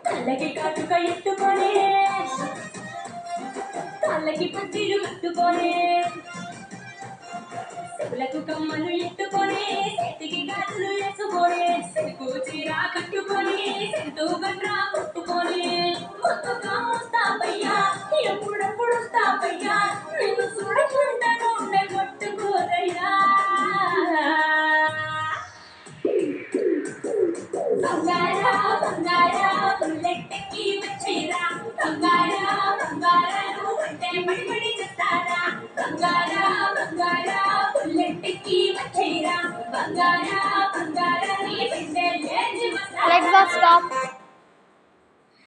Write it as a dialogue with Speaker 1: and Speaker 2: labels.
Speaker 1: కళ్ళకి కాటుక ఎత్తుకొని కాళ్ళకి పట్టీలు కట్టుకొని చెవులకు కమ్మలు ఎత్తుకొని చేతికి గాజులు వేసుకొని సిరుకు చీర కట్టుకొని సెంటు గట్రా కొట్టుకొని కొత్తగా వస్తావయ్యా ఎప్పుడెప్పుడు వస్తావయ్యా నిన్ను చూడకుండా ఉండే కొట్టుకోదయ్యా బంగారా బంగారా బుల్లెట్టెక్కి వచ్చేరా బంగారా బంగారాలు అంటే పడిపడి చేస్తారా బంగారా బంగారా బుల్లెట్టెక్కి వచ్చేరా బంగారా బంగారాన్ని పెట్టే లేచి వస్తారా.